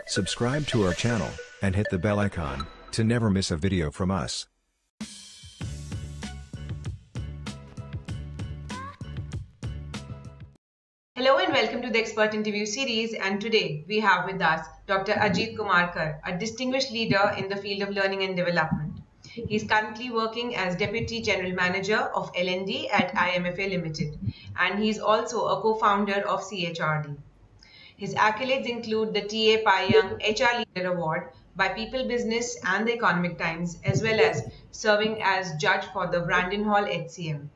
Subscribe to our channel, and hit the bell icon, to never miss a video from us. Hello and welcome to the Expert Interview Series, and today we have with us Dr. Ajit Kumarkar, a distinguished leader in the field of learning and development. He is currently working as Deputy General Manager of L&D at IMFA Limited, and he is also a co-founder of CHRD. His accolades include the T.A. Pai Young HR Leader Award by People Business and the Economic Times, as well as serving as judge for the Brandon Hall HCM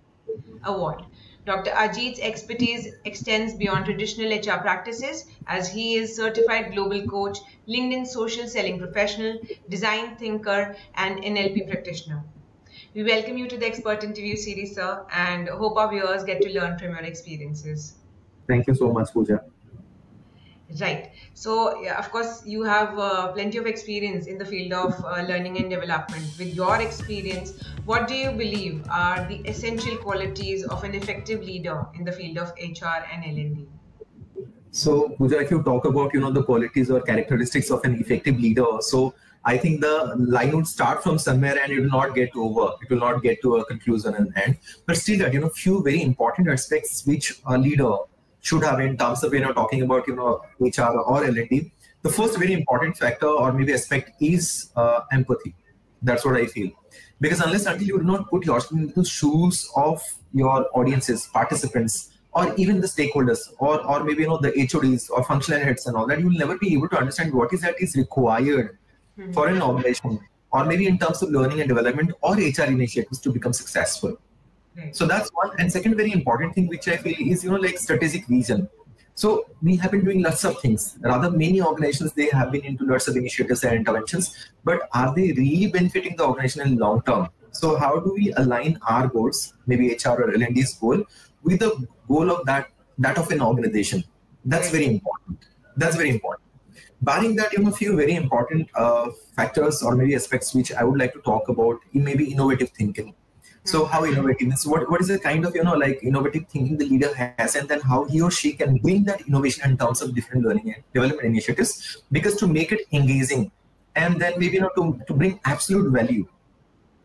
Award. Dr. Ajit's expertise extends beyond traditional HR practices, as he is certified global coach, LinkedIn social selling professional, design thinker, and NLP practitioner. We welcome you to the Expert Interview Series, sir, and hope our viewers get to learn from your experiences. Thank you so much, Pooja. Right. So, yeah, of course, you have plenty of experience in the field of learning and development. With your experience, what do you believe are the essential qualities of an effective leader in the field of HR and L&D? So, Pooja, if you talk about, the qualities or characteristics of an effective leader, so I think the line would start from somewhere and it will not get over. It will not get to a conclusion in hand. But still that, few very important aspects which a leader should have in terms of, talking about, HR or L&D. The first very important factor or maybe aspect is empathy. That's what I feel. Because unless until you do not put yourself into the shoes of your audiences, participants, or even the stakeholders, or maybe, the HODs or functional heads and all that, you will never be able to understand what is that is required for an organization, or maybe in terms of learning and development or HR initiatives to become successful. So that's one. And second very important thing which I feel is, like strategic vision. So we have been doing lots of things. Rather, many organizations, they have been into lots of initiatives and interventions, but are they really benefiting the organization in long term? So how do we align our goals, maybe HR or L&D's goal, with the goal of that of an organization? That's very important. That's very important. Barring that, a few very important factors or maybe aspects which I would like to talk about, maybe innovative thinking. So how innovative is, what is the kind of, innovative thinking the leader has, and then how he or she can bring that innovation in terms of different learning and development initiatives, because to make it engaging and then maybe, to bring absolute value.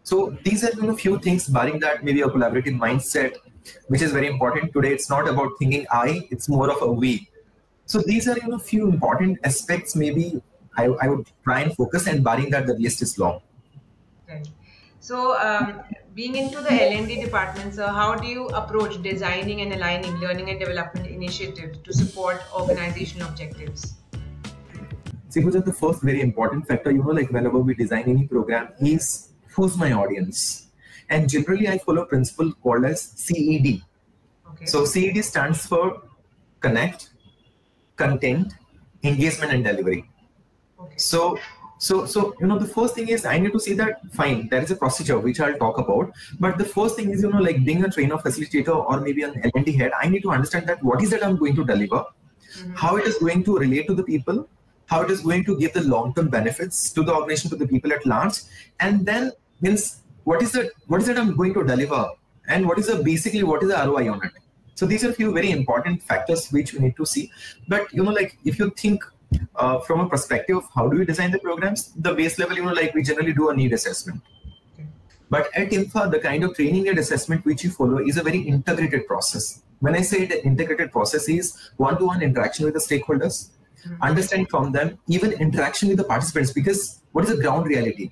So these are, few things. Barring that, maybe a collaborative mindset, which is very important. Today, it's not about thinking I, it's more of a we. So these are, few important aspects maybe I would try and focus, and barring that, the list is long. Right. So, being into the L&D department, sir, how do you approach designing and aligning learning and development initiatives to support organizational objectives? See, Pooja, the first very important factor, whenever we design any program is who's my audience. And generally, I follow a principle called as CED. Okay. So CED stands for connect, content, engagement, and delivery. Okay. So the first thing is I need to see that, fine, there is a procedure which I'll talk about. But the first thing is, being a trainer, facilitator, or maybe an L&D head, I need to understand that what is that I'm going to deliver, how it is going to relate to the people, how it is going to give the long-term benefits to the organization, to the people at large, and then means what is it I'm going to deliver, and what is the ROI on it. So these are a few very important factors which we need to see. But if you think from a perspective of how do we design the programs, the base level, we generally do a need assessment. Okay. But at IMFA, the kind of training and assessment which you follow is a very integrated process. When I say the integrated process is one-to-one interaction with the stakeholders, understand from them, even interaction with the participants, because what is the ground reality?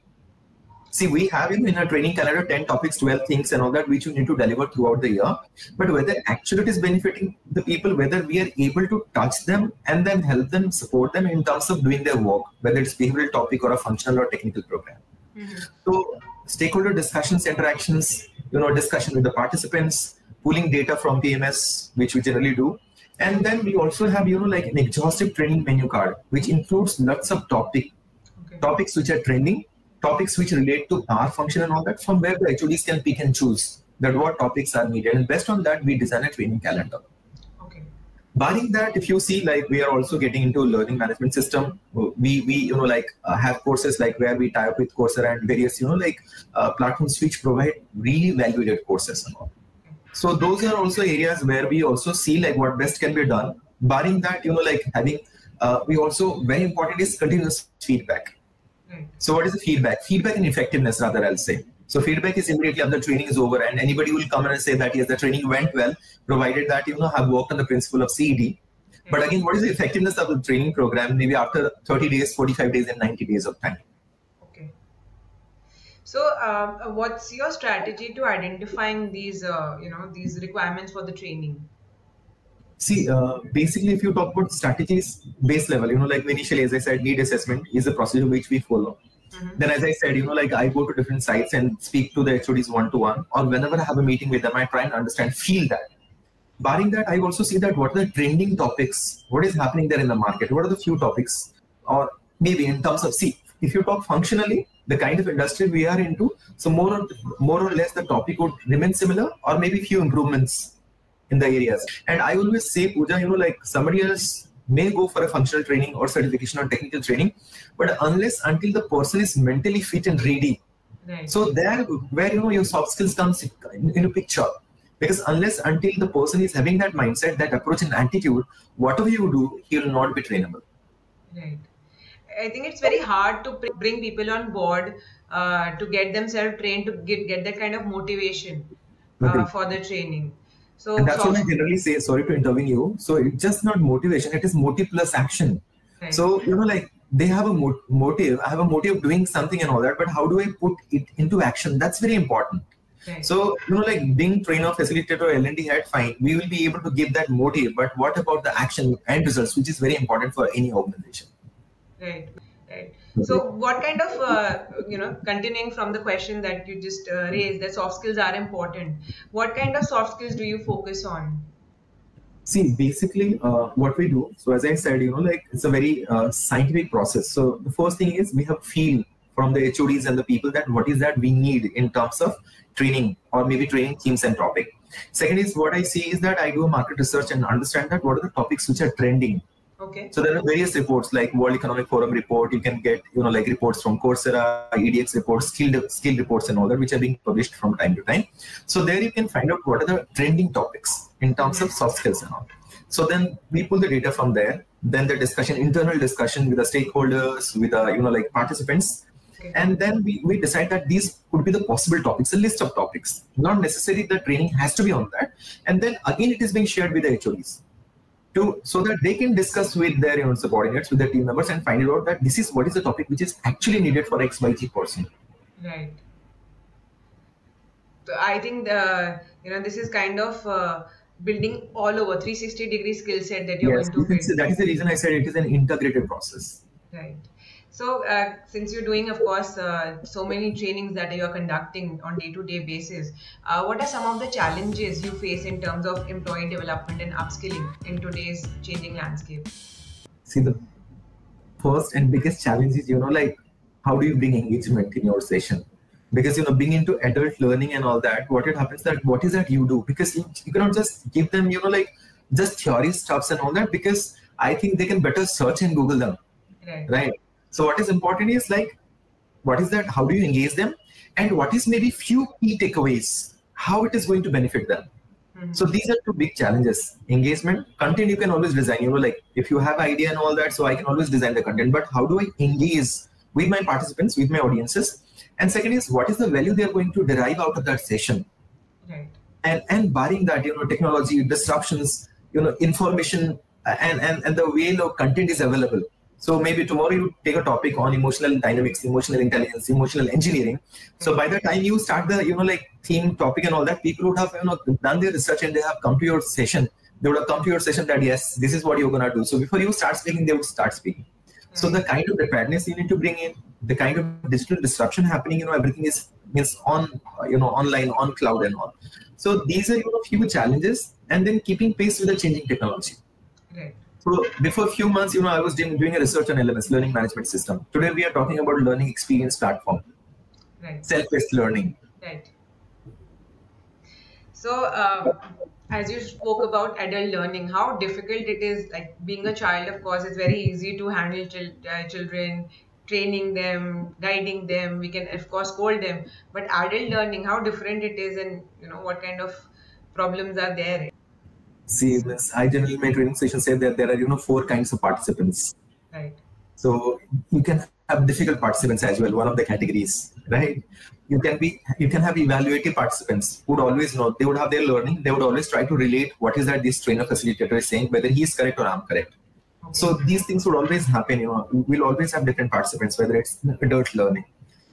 See, we have in our training calendar 10 topics, 12 things and all that which you need to deliver throughout the year. But whether actually it is benefiting the people, whether we are able to touch them and then help them, support them in terms of doing their work, whether it's behavioral topic or a functional or technical program. So stakeholder discussions, interactions, discussion with the participants, pulling data from PMS, which we generally do. And then we also have, an exhaustive training menu card, which includes lots of topics which are trending, topics which relate to our function and all that, from where the HODs can pick and choose that what topics are needed. And based on that, we design a training calendar. Okay. Barring that, if you see, we are also getting into learning management system. We have courses where we tie up with Coursera and various, platforms which provide really valued courses and all. So those are also areas where we also see what best can be done. Barring that, having we also, very important is continuous feedback. So what is the feedback? Feedback and effectiveness, rather, I'll say. So feedback is immediately after the training is over, and anybody will come and say that yes, the training went well, provided that have worked on the principle of CED. But again, what is the effectiveness of the training program? Maybe after 30 days, 45 days, and 90 days of time. Okay. So what's your strategy to identifying these these requirements for the training? See, basically, if you talk about strategies, base level, like initially, as I said, need assessment is the procedure which we follow. Then, as I said, like I go to different sites and speak to the HODs one-to-one, or whenever I have a meeting with them, I try and understand, feel that. Barring that, I also see that what are the trending topics, what is happening there in the market, what are the few topics, or maybe in terms of, see, if you talk functionally, the kind of industry we are into, so more or less the topic would remain similar, or maybe few improvements in the areas. And I always say, Pooja, like somebody else may go for a functional training or certification or technical training, but unless until the person is mentally fit and ready. Right. So there where your soft skills comes into picture. Because unless until the person is having that mindset, that approach and attitude, whatever you do, he will not be trainable. Right. I think it's very hard to bring people on board to get themselves trained, to get that kind of motivation for the training. So and that's what I generally say, sorry to intervene you. So it's just not motivation, it is motive plus action. Right. So, like they have a motive, I have a motive of doing something and all that, but how do I put it into action? That's very important. Right. So, like being trainer, facilitator, or L&D head, fine, we will be able to give that motive, but what about the action and results, which is very important for any organization. Right. Right. So what kind of, continuing from the question that you just raised, that soft skills are important. What kind of soft skills do you focus on? See, basically what we do, so as I said, like it's a very scientific process. So the first thing is we have feel from the HODs and the people that what is that we need in terms of training or maybe training themes and topic. Second is what I see is that I do a market research and understand that what are the topics which are trending. Okay. So there are various reports like World Economic Forum report. You can get, like reports from Coursera, EDX reports, skill reports and all that, which are being published from time to time. So there you can find out what are the trending topics in terms of soft skills and all. So then we pull the data from there. Then the discussion, internal discussion with the stakeholders, with the, like participants. Okay. And then we decide that these could be the possible topics, a list of topics. Not necessarily the training has to be on that. And then again, it is being shared with the HODs. So that they can discuss with their subordinates, with their team members, and find out that this is what is the topic which is actually needed for XYZ person. Right. So I think this is kind of building all over 360-degree skill set that you're going to build. That is the reason I said it is an integrated process. Right. So since you're doing, of course, so many trainings that you're conducting on day-to-day basis, what are some of the challenges you face in terms of employee development and upskilling in today's changing landscape? See, the first and biggest challenge is, like how do you bring engagement in your session? Because, being into adult learning and all that, what is that you do? Because you cannot just give them, like just theory stuffs and all that, because I think they can better search and Google them. Right? So what is important is like, what is that? How do you engage them? And what is maybe few key takeaways? How it is going to benefit them? Mm-hmm. So these are two big challenges. Engagement, content you can always design, like if you have idea and all that, so I can always design the content, but how do I engage with my participants, with my audiences? And second is, what is the value they are going to derive out of that session? Right. And barring that, technology, disruptions, information and the way the content is available. So maybe tomorrow you take a topic on emotional dynamics, emotional intelligence, emotional engineering. So by the time you start the, like theme, topic and all that, people would have, done their research and they have come to your session. They would have come to your session that, yes, this is what you're going to do. So before you start speaking, they would start speaking. So the kind of preparedness you need to bring in, the kind of digital disruption happening, everything is on, online, on cloud and all. So these are few challenges, and then keeping pace with the changing technology. Right. So before a few months, I was doing a research on LMS, learning management system. Today we are talking about learning experience platform, right? Self-paced learning. Right. So as you spoke about adult learning, how difficult it is, like being a child, of course, it's very easy to handle children, training them, guiding them. We can, of course, scold them. But adult learning, how different it is, and what kind of problems are there? See, I generally in my training session say that there are, 4 kinds of participants. Right. So you can have difficult participants as well, one of the categories, right? You can have evaluative participants who would always know, they would have their learning, they would always try to relate what is that this trainer facilitator is saying, whether he is correct or I'm correct. Okay. So these things would always happen, we'll always have different participants, whether it's adult learning.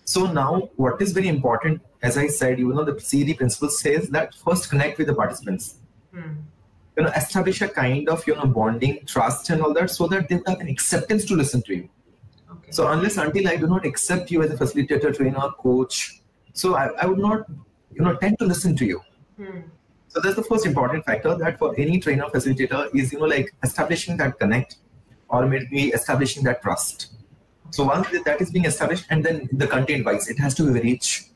So now what is very important, as I said, the CD principle says that first connect with the participants. Establish a kind of bonding, trust and all that, so that they have an acceptance to listen to you. Okay. So unless until I do not accept you as a facilitator, trainer, coach, so I would not tend to listen to you. So that's the first important factor, that for any trainer facilitator is establishing that connect, or maybe establishing that trust. So once that is being established, and then the content wise, it has to be rich.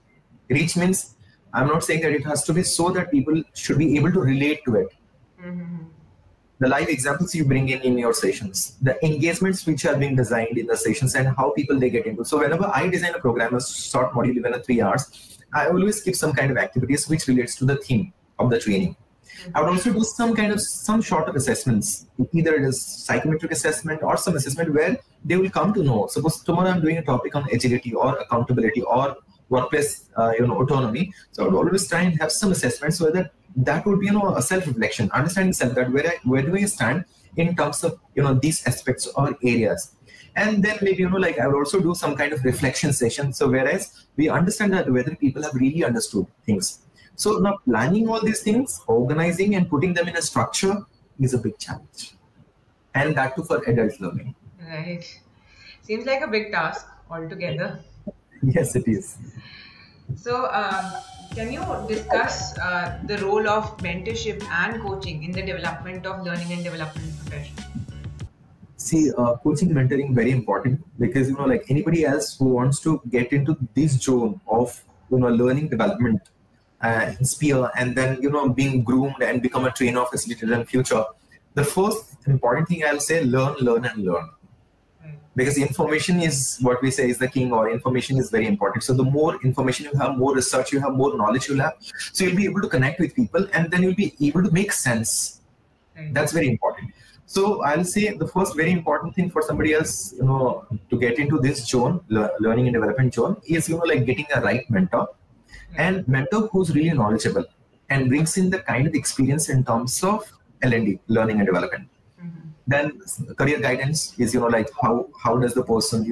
Rich means, I'm not saying that it has to be so that people should be able to relate to it. The live examples you bring in your sessions, the engagements which are being designed in the sessions, and how people they get into. So whenever I design a program, a short module, even a 3 hours, I always keep some kind of activities which relates to the theme of the training. I would also do some sort of assessments. Either it is psychometric assessment or some assessment where they will come to know. Suppose tomorrow I'm doing a topic on agility or accountability or workplace autonomy. So I would always try and have some assessments so that would be a self-reflection, understanding self, that where do I stand in terms of these aspects or areas. And then maybe I would also do some kind of reflection session. So whereas we understand that whether people have really understood things. So now planning all these things, organizing and putting them in a structure is a big challenge. And that too for adult learning. Right. Seems like a big task altogether. Yes, it is. So can you discuss the role of mentorship and coaching in the development of learning and development profession? See, coaching, mentoring, very important, because like anybody else who wants to get into this zone of learning development sphere, and then being groomed and become a trainer, facilitator in future, the first important thing I'll say, learn and learn. Because information is what we say is the king, or information is very important. So the more information you have, more research you have, more knowledge you'll have. So you'll be able to connect with people, and then you'll be able to make sense. That's very important. So I'll say the first very important thing for somebody else, to get into this zone, learning and development zone, is like getting a right mentor, and mentor who's really knowledgeable and brings in the kind of experience in terms of L&D, learning and development. Then career guidance is, how does the person,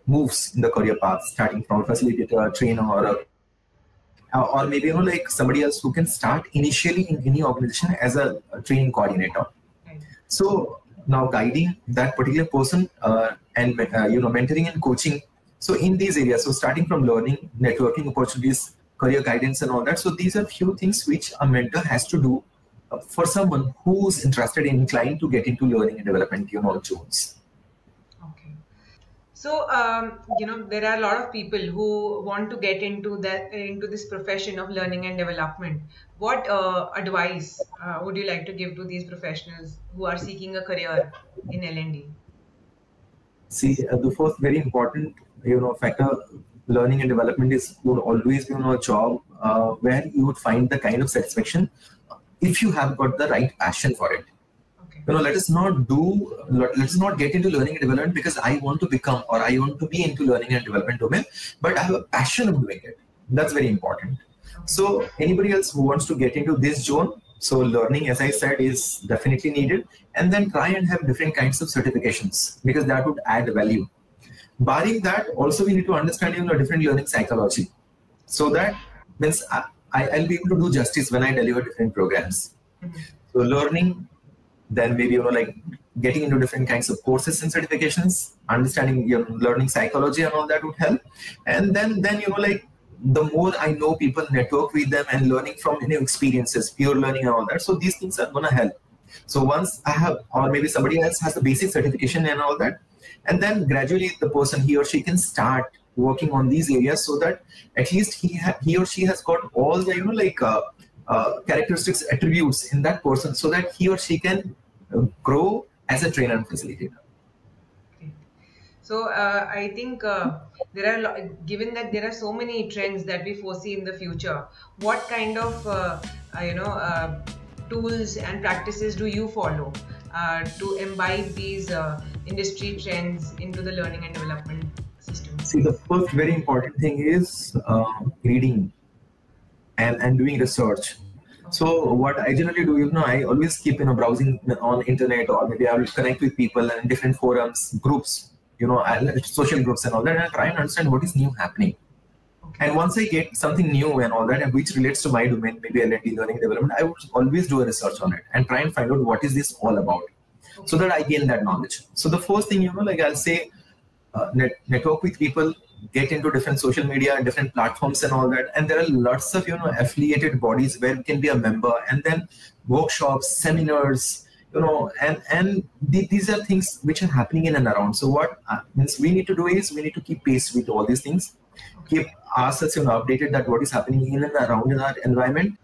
moves in the career path, starting from a facilitator, trainer, or maybe, somebody else who can start initially in any organization as a training coordinator. So now guiding that particular person and, mentoring and coaching. So in these areas, so starting from learning, networking opportunities, career guidance and all that. So these are few things which a mentor has to do for someone who's interested and inclined to get into learning and development, zones. Okay. So, there are a lot of people who want to get into this profession of learning and development. What advice would you like to give to these professionals who are seeking a career in L&D? See, the first very important, factor, learning and development would always be a job where you would find the kind of satisfaction if you have got the right passion for it. Okay. Let us not get into learning and development because I want to become, or I want to be into learning and development domain, but I have a passion of doing it. That's very important. Okay. So anybody else who wants to get into this zone, so learning, as I said, is definitely needed, and then try and have different kinds of certifications, because that would add value. Barring that, also we need to understand different learning psychology, so that means I'll be able to do justice when I deliver different programs. So learning, then maybe getting into different kinds of courses and certifications, understanding learning psychology and all that would help. And then the more I know people, network with them, and learning from experiences, pure learning and all that. So these things are gonna help. So once I have, or maybe somebody else has the basic certification and all that, and then gradually the person, he or she, can start working on these areas, so that at least he or she has got all the characteristics, attributes in that person, so that he or she can grow as a trainer and facilitator. Okay. So I think given that there are so many trends that we foresee in the future, what kind of tools and practices do you follow to imbibe these industry trends into the learning and development system? See, the first very important thing is reading and doing research. So what I generally do, I always keep, browsing on internet, or maybe I will connect with people in different forums, groups, social groups and all that, and I try and understand what is new happening. And once I get something new and all that, and which relates to my domain, maybe L&D, learning development, I would always do a research on it and try and find out what is this all about, so that I gain that knowledge. So the first thing, I'll say, network with people, get into different social media and different platforms and all that. And there are lots of, affiliated bodies where we can be a member, and then workshops, seminars, and these are things which are happening in and around. So what means we need to do is we need to keep pace with all these things, keep ourselves updated that what is happening in and around in our environment.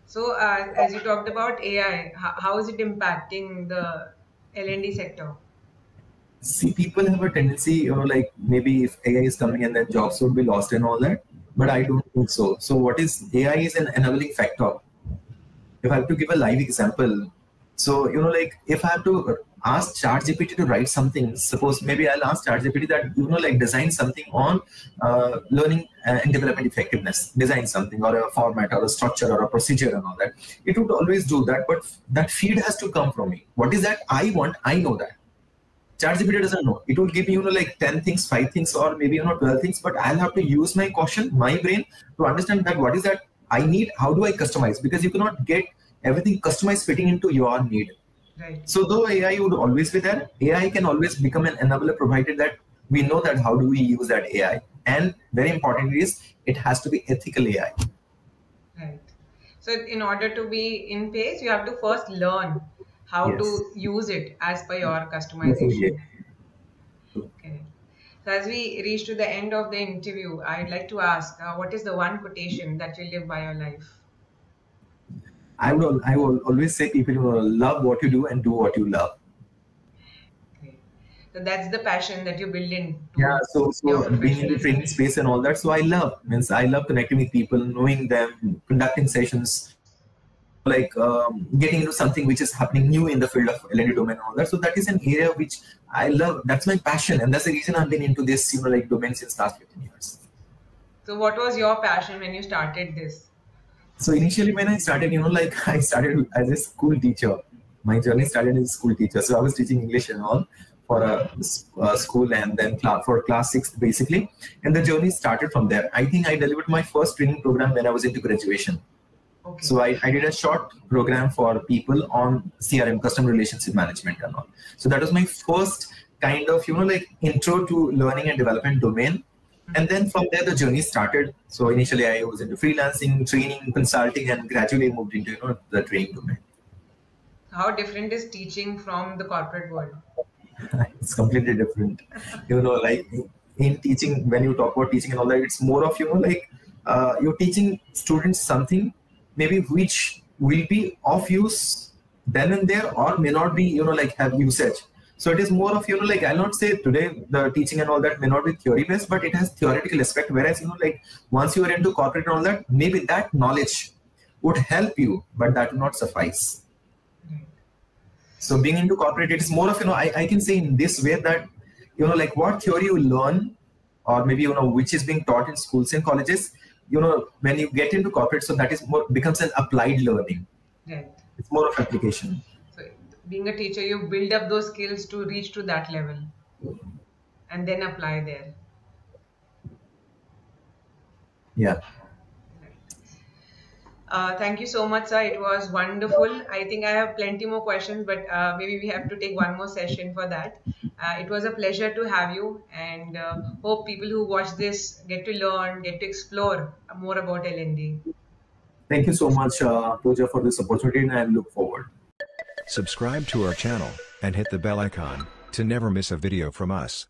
So as you talked about AI, how is it impacting the L&D sector? See, people have a tendency, like maybe if AI is coming and then jobs would be lost and all that, but I don't think so. So what is AI is an enabling factor. If I have to give a live example, so, like if I have to ask ChatGPT to write something, suppose maybe I'll ask ChatGPT that, like design something on learning and development effectiveness, design something or a format or a structure or a procedure and all that. It would always do that, but that feed has to come from me. What is that I want? I know that. ChatGPT doesn't know. It will give me, like 10 things, 5 things, or maybe, 12 things, but I'll have to use my caution, my brain to understand that what is that I need, how do I customize? Because you cannot get everything customized fitting into your need. Right. So though AI would always be there, AI can always become an enabler, provided that we know that how do we use that AI. And very important is it has to be ethical AI. Right. So in order to be in pace, you have to first learn how to use it as per your customization. Okay. So as we reach to the end of the interview, I'd like to ask, what is the one quotation that you live by your life? I will always say people love what you do and do what you love. Okay. So that's the passion that you build in. Yeah. So being in the training space and all that. So I love connecting with people, knowing them, conducting sessions, like getting into something which is happening new in the field of L&D domain and all that. So that is an area which I love. That's my passion, and that's the reason I've been into this domain since last 15 years. So what was your passion when you started this? So initially when I started, I started as a school teacher. My journey started as a school teacher. So I was teaching English and all for a school, and then for class 6 basically. And the journey started from there. I think I delivered my first training program when I was into graduation. Okay. So I did a short program for people on CRM, customer relationship management and all. So that was my first kind of, intro to learning and development domain. And then from there, the journey started. So initially I was into freelancing, training, consulting, and gradually moved into, the training domain. How different is teaching from the corporate world? It's completely different. Like in teaching, when you talk about teaching and all that, it's more of, you're teaching students something maybe which will be of use then and there, or may not be, have usage. So it is more of, I'll not say today the teaching and all that may not be theory based, but it has theoretical aspect. Whereas, once you are into corporate and all that, maybe that knowledge would help you, but that will not suffice. So being into corporate, it is more of, I can say in this way that, what theory you learn, or maybe, which is being taught in schools and colleges, when you get into corporate, so that is more becomes an applied learning. Right. It's more of application. So being a teacher, you build up those skills to reach to that level and then apply there. Yeah. Thank you so much, sir. It was wonderful. I think I have plenty more questions, but maybe we have to take one more session for that. It was a pleasure to have you, and hope people who watch this get to learn, get to explore more about L&D. Thank you so much, Pooja, for this opportunity, and I look forward. Subscribe to our channel and hit the bell icon to never miss a video from us.